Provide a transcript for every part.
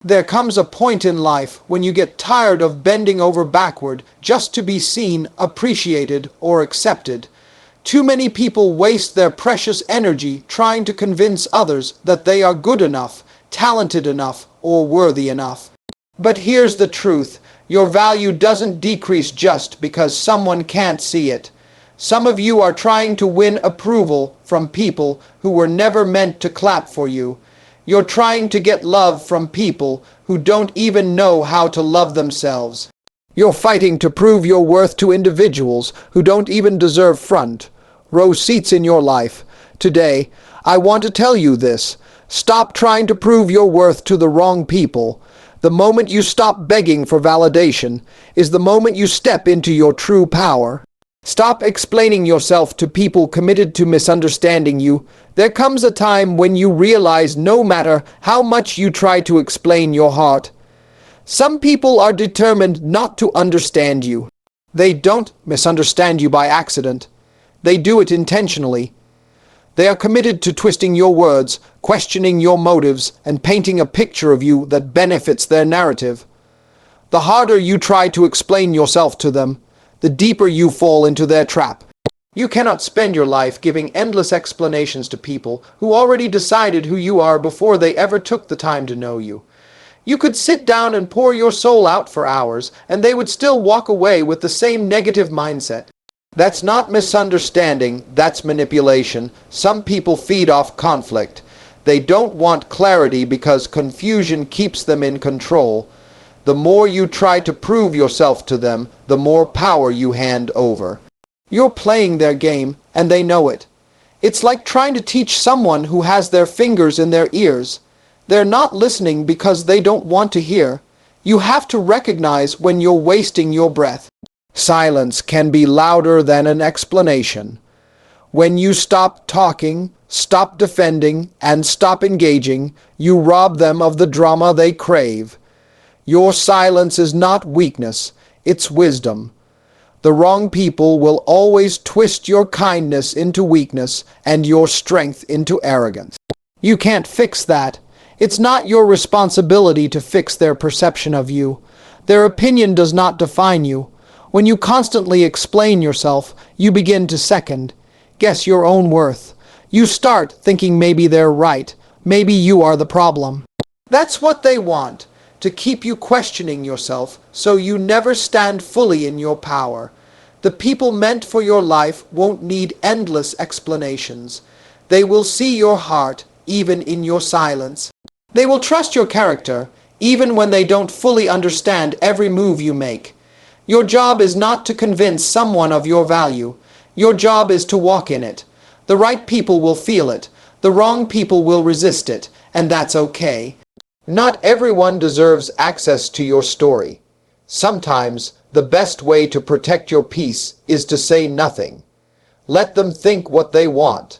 There comes a point in life when you get tired of bending over backward just to be seen, appreciated, or accepted. Too many people waste their precious energy trying to convince others that they are good enough, talented enough, or worthy enough. But here's the truth. Your value doesn't decrease just because someone can't see it. Some of you are trying to win approval from people who were never meant to clap for you. You're trying to get love from people who don't even know how to love themselves. You're fighting to prove your worth to individuals who don't even deserve front row seats in your life. Today, I want to tell you this. Stop trying to prove your worth to the wrong people. The moment you stop begging for validation is the moment you step into your true power. Stop explaining yourself to people committed to misunderstanding you. There comes a time when you realize no matter how much you try to explain your heart, some people are determined not to understand you. They don't misunderstand you by accident. They do it intentionally. They are committed to twisting your words, questioning your motives, and painting a picture of you that benefits their narrative. The harder you try to explain yourself to them, the deeper you fall into their trap. You cannot spend your life giving endless explanations to people who already decided who you are before they ever took the time to know you. You could sit down and pour your soul out for hours, and they would still walk away with the same negative mindset. That's not misunderstanding, that's manipulation. Some people feed off conflict. They don't want clarity because confusion keeps them in control. The more you try to prove yourself to them, the more power you hand over. You're playing their game, and they know it. It's like trying to teach someone who has their fingers in their ears. They're not listening because they don't want to hear. You have to recognize when you're wasting your breath. Silence can be louder than an explanation. When you stop talking, stop defending, and stop engaging, you rob them of the drama they crave. Your silence is not weakness, it's wisdom. The wrong people will always twist your kindness into weakness and your strength into arrogance. You can't fix that. It's not your responsibility to fix their perception of you. Their opinion does not define you. When you constantly explain yourself, you begin to second-guess your own worth. You start thinking maybe they're right, maybe you are the problem. That's what they want. To keep you questioning yourself so you never stand fully in your power. The people meant for your life won't need endless explanations. They will see your heart even in your silence. They will trust your character even when they don't fully understand every move you make. Your job is not to convince someone of your value. Your job is to walk in it. The right people will feel it. The wrong people will resist it, and that's okay. Not everyone deserves access to your story. Sometimes the best way to protect your peace is to say nothing. Let them think what they want.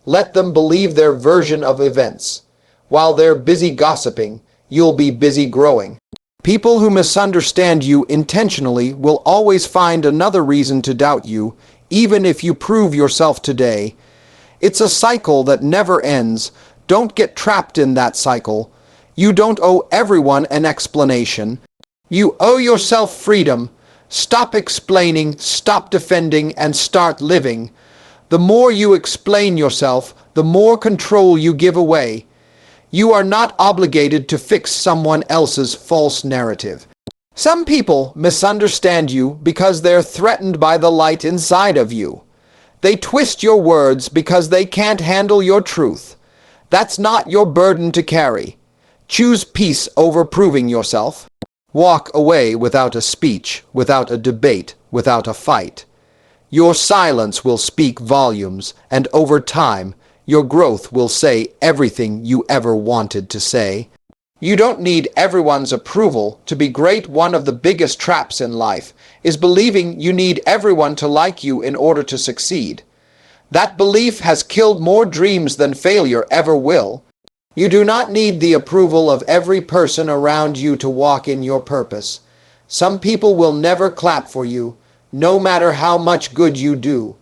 Let them believe their version of events. While they're busy gossiping, you'll be busy growing. People who misunderstand you intentionally will always find another reason to doubt you, even if you prove yourself today. It's a cycle that never ends. Don't get trapped in that cycle. You don't owe everyone an explanation. You owe yourself freedom. Stop explaining, stop defending, and start living. The more you explain yourself, the more control you give away. You are not obligated to fix someone else's false narrative. Some people misunderstand you because they're threatened by the light inside of you. They twist your words because they can't handle your truth. That's not your burden to carry. Choose peace over proving yourself. Walk away without a speech, without a debate, without a fight. Your silence will speak volumes, and over time, your growth will say everything you ever wanted to say. You don't need everyone's approval to be great. One of the biggest traps in life is believing you need everyone to like you in order to succeed. That belief has killed more dreams than failure ever will. You do not need the approval of every person around you to walk in your purpose. Some people will never clap for you, no matter how much good you do.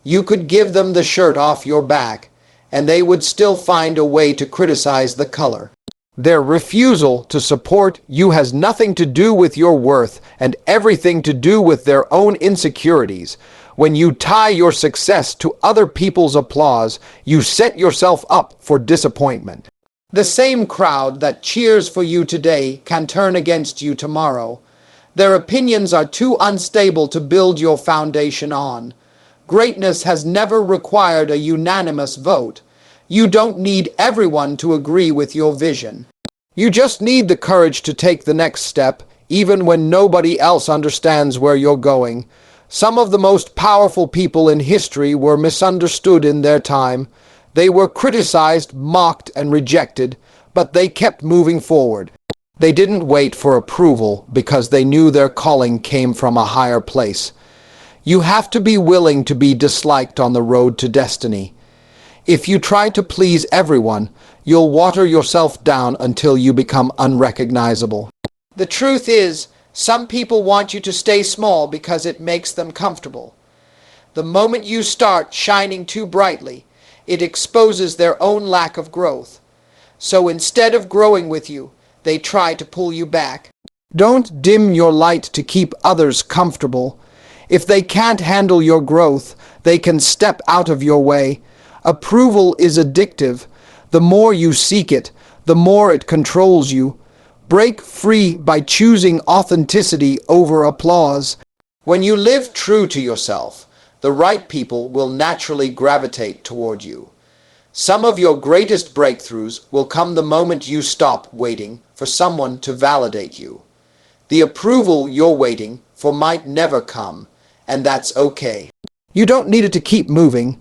You could give them the shirt off your back, and they would still find a way to criticize the color. Their refusal to support you has nothing to do with your worth and everything to do with their own insecurities. When you tie your success to other people's applause, you set yourself up for disappointment. The same crowd that cheers for you today can turn against you tomorrow. Their opinions are too unstable to build your foundation on. Greatness has never required a unanimous vote. You don't need everyone to agree with your vision. You just need the courage to take the next step, even when nobody else understands where you're going. Some of the most powerful people in history were misunderstood in their time. They were criticized, mocked, and rejected, but they kept moving forward. They didn't wait for approval because they knew their calling came from a higher place. You have to be willing to be disliked on the road to destiny. If you try to please everyone, you'll water yourself down until you become unrecognizable. The truth is, some people want you to stay small because it makes them comfortable. The moment you start shining too brightly, it exposes their own lack of growth. So instead of growing with you, they try to pull you back. Don't dim your light to keep others comfortable. If they can't handle your growth, they can step out of your way. Approval is addictive. The more you seek it, the more it controls you. Break free by choosing authenticity over applause. When you live true to yourself, the right people will naturally gravitate toward you. Some of your greatest breakthroughs will come the moment you stop waiting for someone to validate you. The approval you're waiting for might never come, and that's okay. You don't need it to keep moving.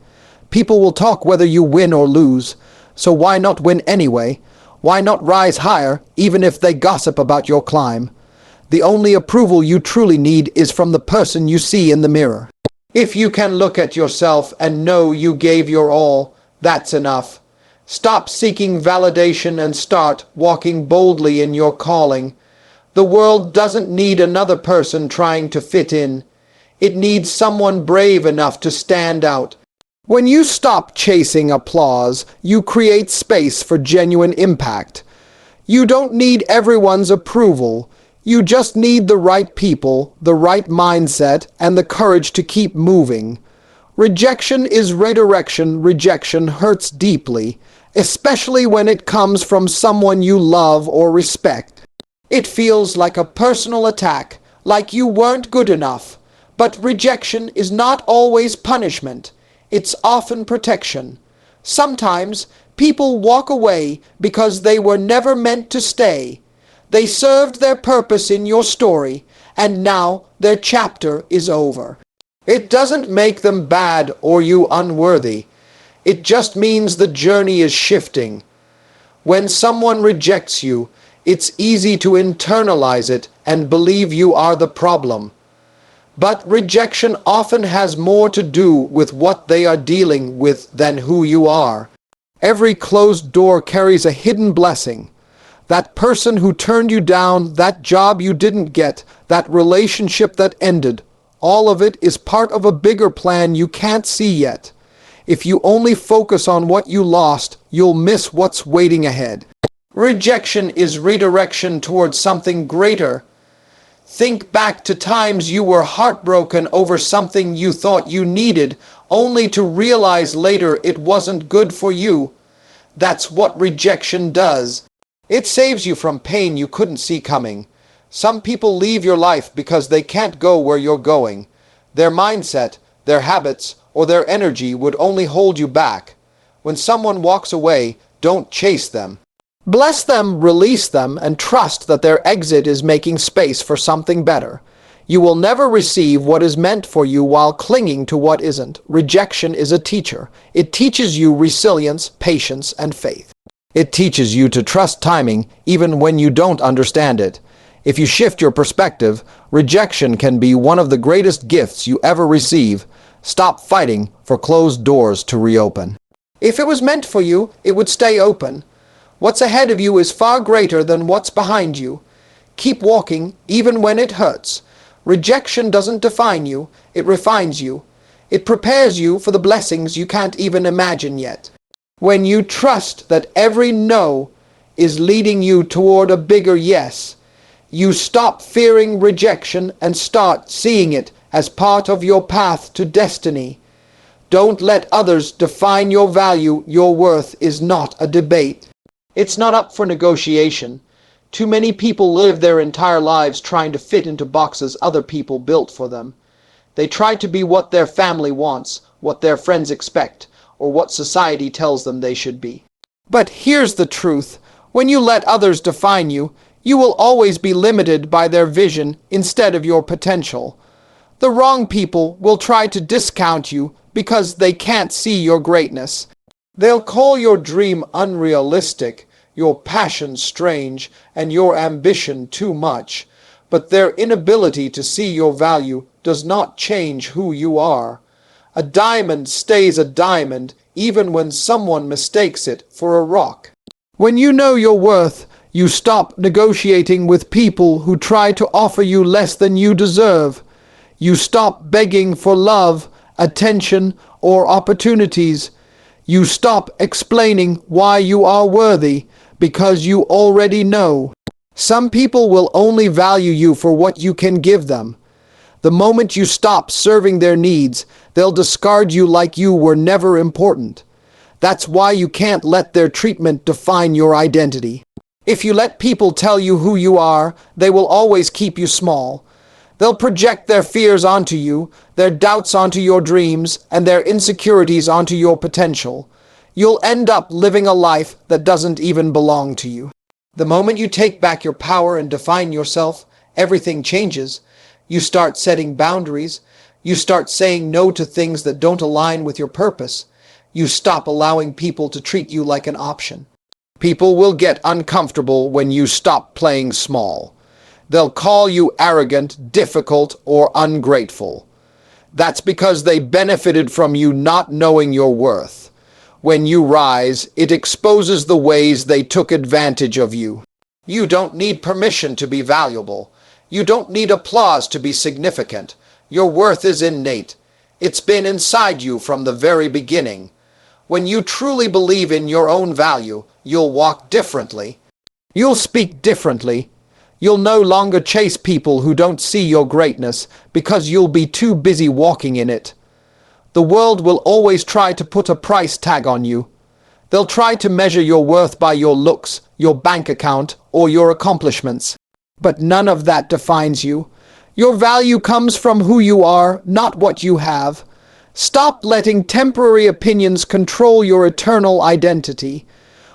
People will talk whether you win or lose, so why not win anyway? Why not rise higher, even if they gossip about your climb? The only approval you truly need is from the person you see in the mirror. If you can look at yourself and know you gave your all, that's enough. Stop seeking validation and start walking boldly in your calling. The world doesn't need another person trying to fit in. It needs someone brave enough to stand out. When you stop chasing applause, you create space for genuine impact. You don't need everyone's approval. You just need the right people, the right mindset, and the courage to keep moving. Rejection is redirection. Rejection hurts deeply, especially when it comes from someone you love or respect. It feels like a personal attack, like you weren't good enough. But rejection is not always punishment. It's often protection. Sometimes people walk away because they were never meant to stay. They served their purpose in your story, and now their chapter is over. It doesn't make them bad or you unworthy. It just means the journey is shifting. When someone rejects you, it's easy to internalize it and believe you are the problem. But rejection often has more to do with what they are dealing with than who you are. Every closed door carries a hidden blessing. That person who turned you down, that job you didn't get, that relationship that ended, all of it is part of a bigger plan you can't see yet. If you only focus on what you lost, you'll miss what's waiting ahead. Rejection is redirection towards something greater. Think back to times you were heartbroken over something you thought you needed, only to realize later it wasn't good for you. That's what rejection does. It saves you from pain you couldn't see coming. Some people leave your life because they can't go where you're going. Their mindset, their habits, or their energy would only hold you back. When someone walks away, don't chase them. Bless them, release them, and trust that their exit is making space for something better. You will never receive what is meant for you while clinging to what isn't. Rejection is a teacher. It teaches you resilience, patience, and faith. It teaches you to trust timing even when you don't understand it. If you shift your perspective, rejection can be one of the greatest gifts you ever receive. Stop fighting for closed doors to reopen. If it was meant for you, it would stay open. What's ahead of you is far greater than what's behind you. Keep walking, even when it hurts. Rejection doesn't define you, it refines you. It prepares you for the blessings you can't even imagine yet. When you trust that every no is leading you toward a bigger yes. You stop fearing rejection and start seeing it as part of your path to destiny. Don't let others define your value. Your worth is not a debate. It's not up for negotiation. Too many people live their entire lives trying to fit into boxes other people built for them. They try to be what their family wants, what their friends expect, or what society tells them they should be. But here's the truth. When you let others define you, you will always be limited by their vision instead of your potential. The wrong people will try to discount you because they can't see your greatness. They'll call your dream unrealistic, your passion strange, and your ambition too much. But their inability to see your value does not change who you are. A diamond stays a diamond even when someone mistakes it for a rock. When you know your worth, you stop negotiating with people who try to offer you less than you deserve. You stop begging for love, attention, or opportunities. You stop explaining why you are worthy because you already know. Some people will only value you for what you can give them. The moment you stop serving their needs, they'll discard you like you were never important. That's why you can't let their treatment define your identity. If you let people tell you who you are, they will always keep you small. They'll project their fears onto you, their doubts onto your dreams, and their insecurities onto your potential. You'll end up living a life that doesn't even belong to you. The moment you take back your power and define yourself, everything changes. You start setting boundaries. You start saying no to things that don't align with your purpose. You stop allowing people to treat you like an option. People will get uncomfortable when you stop playing small. They'll call you arrogant, difficult, or ungrateful. That's because they benefited from you not knowing your worth. When you rise, it exposes the ways they took advantage of you. You don't need permission to be valuable. You don't need applause to be significant. Your worth is innate. It's been inside you from the very beginning. When you truly believe in your own value, you'll walk differently. You'll speak differently. You'll no longer chase people who don't see your greatness because you'll be too busy walking in it. The world will always try to put a price tag on you. They'll try to measure your worth by your looks, your bank account, or your accomplishments. But none of that defines you. Your value comes from who you are, not what you have. Stop letting temporary opinions control your eternal identity.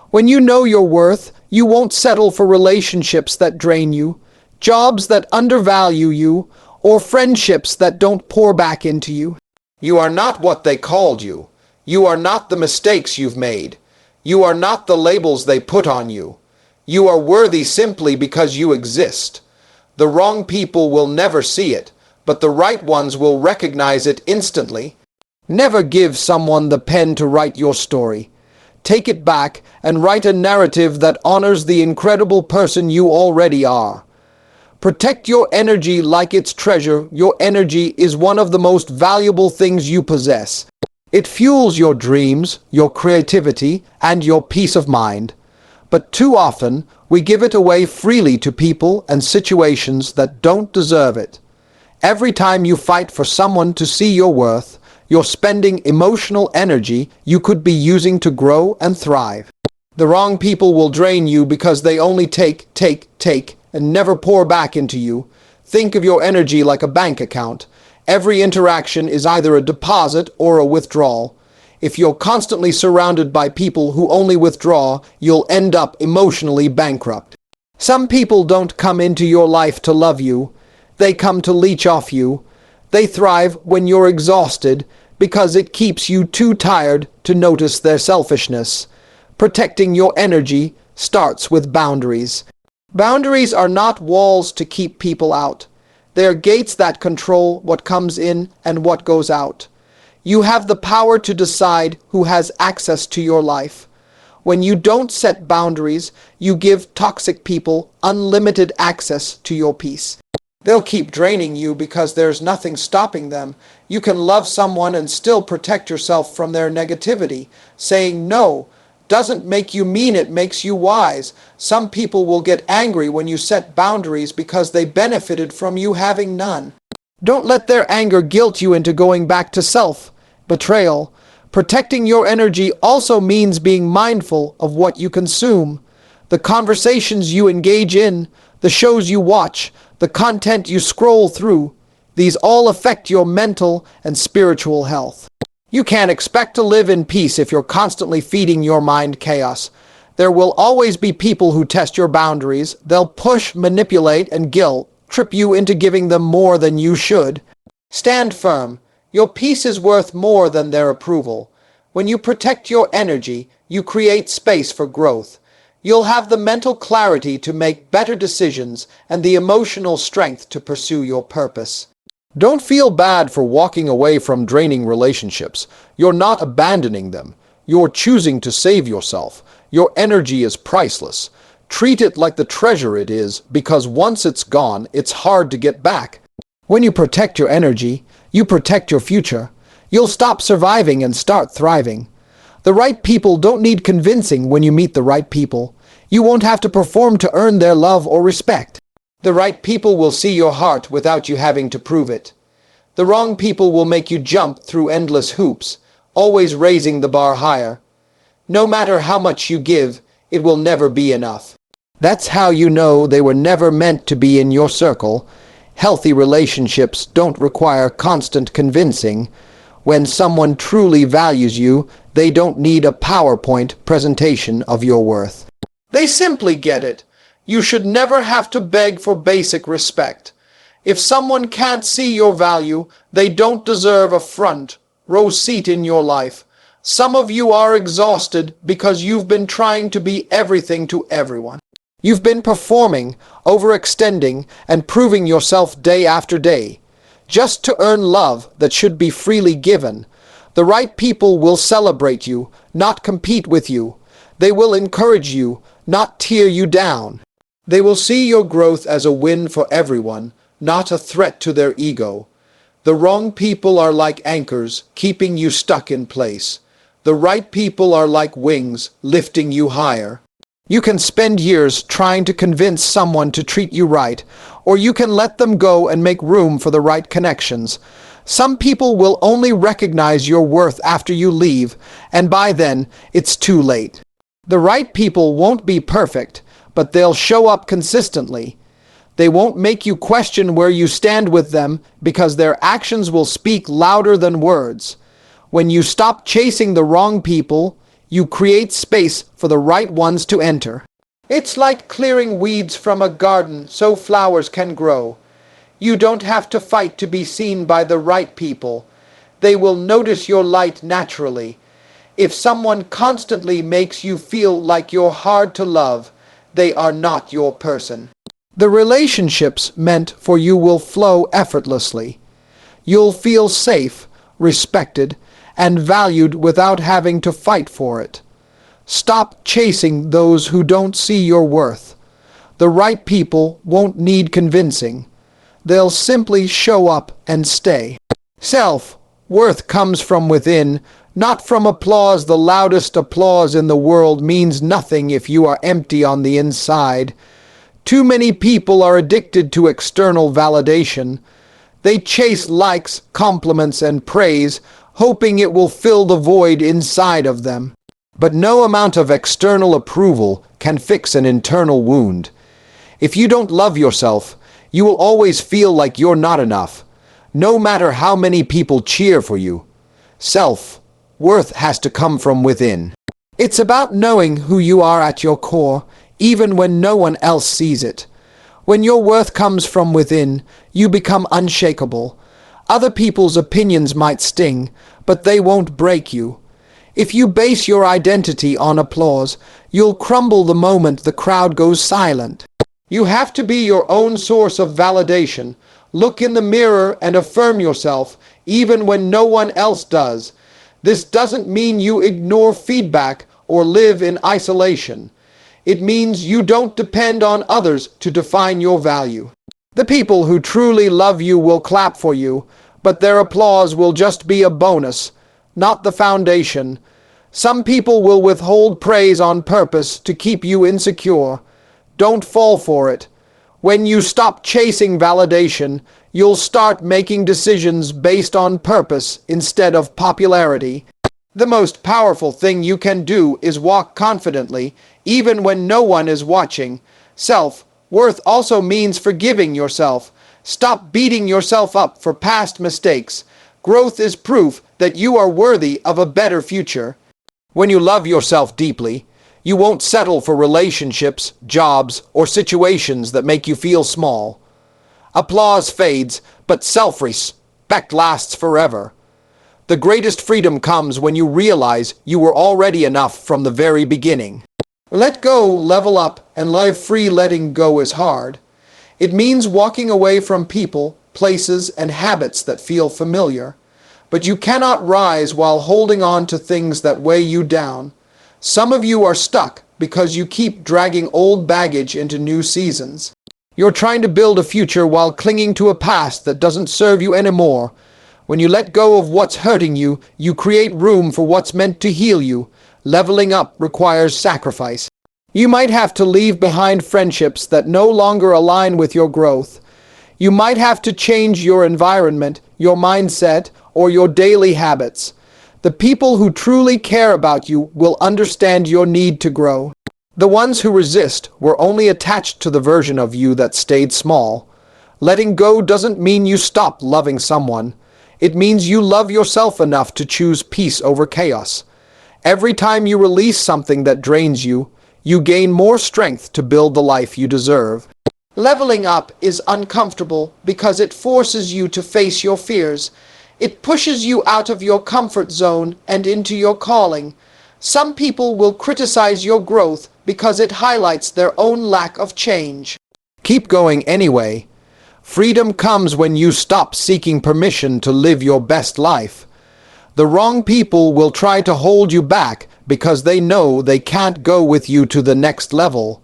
When you know your worth, you won't settle for relationships that drain you, jobs that undervalue you, or friendships that don't pour back into you. You are not what they called you. You are not the mistakes you've made. You are not the labels they put on you. You are worthy simply because you exist. The wrong people will never see it, but the right ones will recognize it instantly. Never give someone the pen to write your story. Take it back and write a narrative that honors the incredible person you already are. Protect your energy like it's treasure. Your energy is one of the most valuable things you possess. It fuels your dreams, your creativity, and your peace of mind. But too often, we give it away freely to people and situations that don't deserve it. Every time you fight for someone to see your worth, you're spending emotional energy you could be using to grow and thrive. The wrong people will drain you because they only take, and never pour back into you. Think of your energy like a bank account. Every interaction is either a deposit or a withdrawal. If you're constantly surrounded by people who only withdraw, you'll end up emotionally bankrupt. Some people don't come into your life to love you. They come to leech off you. They thrive when you're exhausted because it keeps you too tired to notice their selfishness. Protecting your energy starts with boundaries. Boundaries are not walls to keep people out. They are gates that control what comes in and what goes out. You have the power to decide who has access to your life. When you don't set boundaries, you give toxic people unlimited access to your peace. They'll keep draining you because there's nothing stopping them. You can love someone and still protect yourself from their negativity, saying no. doesn't make you mean, it makes you wise. Some people will get angry when you set boundaries because they benefited from you having none. Don't let their anger guilt you into going back to self-betrayal. Protecting your energy also means being mindful of what you consume. The conversations you engage in, the shows you watch, the content you scroll through, these all affect your mental and spiritual health. You can't expect to live in peace if you're constantly feeding your mind chaos. There will always be people who test your boundaries. They'll push, manipulate, and guilt, trip you into giving them more than you should. Stand firm. Your peace is worth more than their approval. When you protect your energy, you create space for growth. You'll have the mental clarity to make better decisions and the emotional strength to pursue your purpose. Don't feel bad for walking away from draining relationships. You're not abandoning them. You're choosing to save yourself. Your energy is priceless. Treat it like the treasure it is, because once it's gone, it's hard to get back. When you protect your energy, you protect your future. You'll stop surviving and start thriving. The right people don't need convincing when you meet the right people. You won't have to perform to earn their love or respect. The right people will see your heart without you having to prove it. The wrong people will make you jump through endless hoops, always raising the bar higher. No matter how much you give, it will never be enough. That's how you know they were never meant to be in your circle. Healthy relationships don't require constant convincing. When someone truly values you, they don't need a PowerPoint presentation of your worth. They simply get it. You should never have to beg for basic respect. If someone can't see your value, they don't deserve a front row seat in your life. Some of you are exhausted because you've been trying to be everything to everyone. You've been performing, overextending, and proving yourself day after day, just to earn love that should be freely given. The right people will celebrate you, not compete with you. They will encourage you, not tear you down. They will see your growth as a win for everyone, not a threat to their ego. The wrong people are like anchors, keeping you stuck in place. The right people are like wings, lifting you higher. You can spend years trying to convince someone to treat you right, or you can let them go and make room for the right connections. Some people will only recognize your worth after you leave, and by then, it's too late. The right people won't be perfect, but they'll show up consistently. They won't make you question where you stand with them because their actions will speak louder than words. When you stop chasing the wrong people, you create space for the right ones to enter. It's like clearing weeds from a garden so flowers can grow. You don't have to fight to be seen by the right people. They will notice your light naturally. If someone constantly makes you feel like you're hard to love, they are not your person. The relationships meant for you will flow effortlessly. You'll feel safe, respected, and valued without having to fight for it. Stop chasing those who don't see your worth. The right people won't need convincing. They'll simply show up and stay. Self-worth comes from within, not from applause. The loudest applause in the world means nothing if you are empty on the inside. Too many people are addicted to external validation. They chase likes, compliments, and praise, hoping it will fill the void inside of them. But no amount of external approval can fix an internal wound. If you don't love yourself, you will always feel like you're not enough, no matter how many people cheer for you. Self-worth has to come from within. It's about knowing who you are at your core, even when no one else sees it. When your worth comes from within, you become unshakable. Other people's opinions might sting, but they won't break you. If you base your identity on applause, you'll crumble the moment the crowd goes silent. You have to be your own source of validation. Look in the mirror and affirm yourself, even when no one else does. This doesn't mean you ignore feedback or live in isolation. It means you don't depend on others to define your value. The people who truly love you will clap for you, but their applause will just be a bonus, not the foundation. Some people will withhold praise on purpose to keep you insecure. Don't fall for it. When you stop chasing validation, you'll start making decisions based on purpose instead of popularity. The most powerful thing you can do is walk confidently, even when no one is watching. Self-worth also means forgiving yourself. Stop beating yourself up for past mistakes. Growth is proof that you are worthy of a better future. When you love yourself deeply, you won't settle for relationships, jobs, or situations that make you feel small. Applause fades, but self-respect lasts forever. The greatest freedom comes when you realize you were already enough from the very beginning. Let go, level up, and live free. Letting go is hard. It means walking away from people, places, and habits that feel familiar. But you cannot rise while holding on to things that weigh you down. Some of you are stuck because you keep dragging old baggage into new seasons. You're trying to build a future while clinging to a past that doesn't serve you anymore. When you let go of what's hurting you, you create room for what's meant to heal you. Leveling up requires sacrifice. You might have to leave behind friendships that no longer align with your growth. You might have to change your environment, your mindset, or your daily habits. The people who truly care about you will understand your need to grow. The ones who resist were only attached to the version of you that stayed small. Letting go doesn't mean you stop loving someone. It means you love yourself enough to choose peace over chaos. Every time you release something that drains you, you gain more strength to build the life you deserve. Leveling up is uncomfortable because it forces you to face your fears. It pushes you out of your comfort zone and into your calling. Some people will criticize your growth because it highlights their own lack of change. Keep going anyway. Freedom comes when you stop seeking permission to live your best life. The wrong people will try to hold you back because they know they can't go with you to the next level.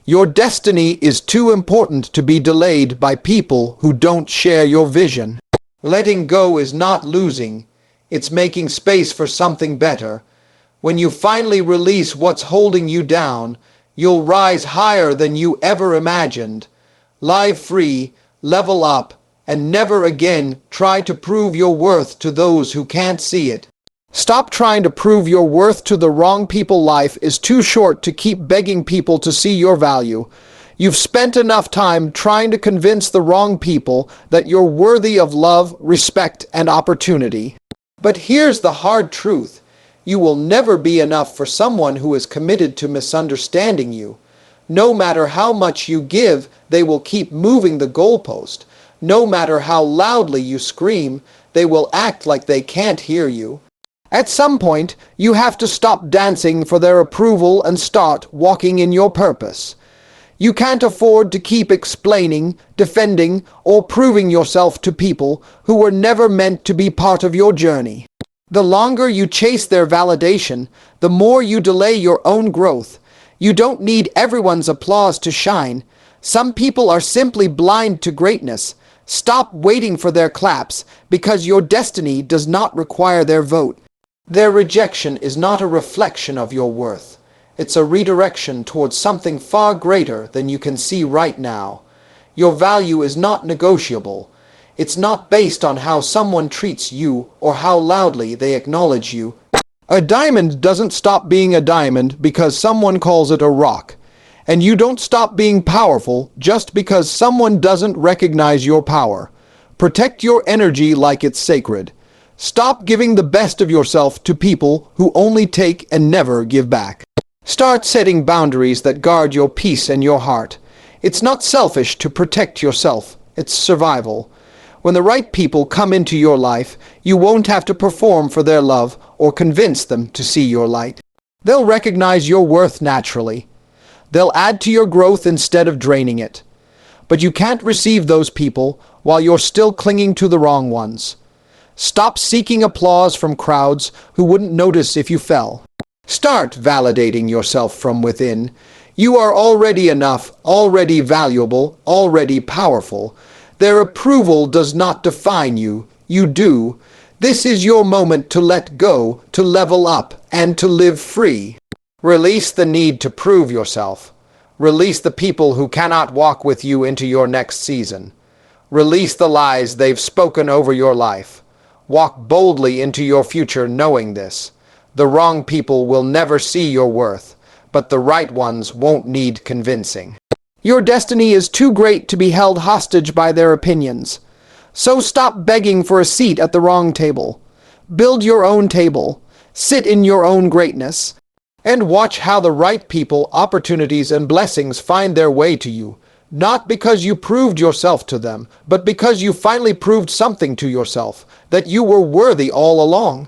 Your destiny is too important to be delayed by people who don't share your vision. Letting go is not losing. It's making space for something better. When you finally release what's holding you down, you'll rise higher than you ever imagined. Live free, level up, and never again try to prove your worth to those who can't see it. Stop trying to prove your worth to the wrong people. Life is too short to keep begging people to see your value. You've spent enough time trying to convince the wrong people that you're worthy of love, respect, and opportunity. But here's the hard truth. You will never be enough for someone who is committed to misunderstanding you. No matter how much you give, they will keep moving the goalpost. No matter how loudly you scream, they will act like they can't hear you. At some point, you have to stop dancing for their approval and start walking in your purpose. You can't afford to keep explaining, defending, or proving yourself to people who were never meant to be part of your journey. The longer you chase their validation, the more you delay your own growth. You don't need everyone's applause to shine. Some people are simply blind to greatness. Stop waiting for their claps, because your destiny does not require their vote. Their rejection is not a reflection of your worth. It's a redirection towards something far greater than you can see right now. Your value is not negotiable. It's not based on how someone treats you or how loudly they acknowledge you. A diamond doesn't stop being a diamond because someone calls it a rock. And you don't stop being powerful just because someone doesn't recognize your power. Protect your energy like it's sacred. Stop giving the best of yourself to people who only take and never give back. Start setting boundaries that guard your peace and your heart. It's not selfish to protect yourself. It's survival. When the right people come into your life, you won't have to perform for their love or convince them to see your light. They'll recognize your worth naturally. They'll add to your growth instead of draining it. But you can't receive those people while you're still clinging to the wrong ones. Stop seeking applause from crowds who wouldn't notice if you fell. Start validating yourself from within. You are already enough, already valuable, already powerful. Their approval does not define you. You do. This is your moment to let go, to level up, and to live free. Release the need to prove yourself. Release the people who cannot walk with you into your next season. Release the lies they've spoken over your life. Walk boldly into your future knowing this. The wrong people will never see your worth, but the right ones won't need convincing. Your destiny is too great to be held hostage by their opinions. So stop begging for a seat at the wrong table. Build your own table. Sit in your own greatness. And watch how the right people, opportunities, and blessings find their way to you. Not because you proved yourself to them, but because you finally proved something to yourself, that you were worthy all along.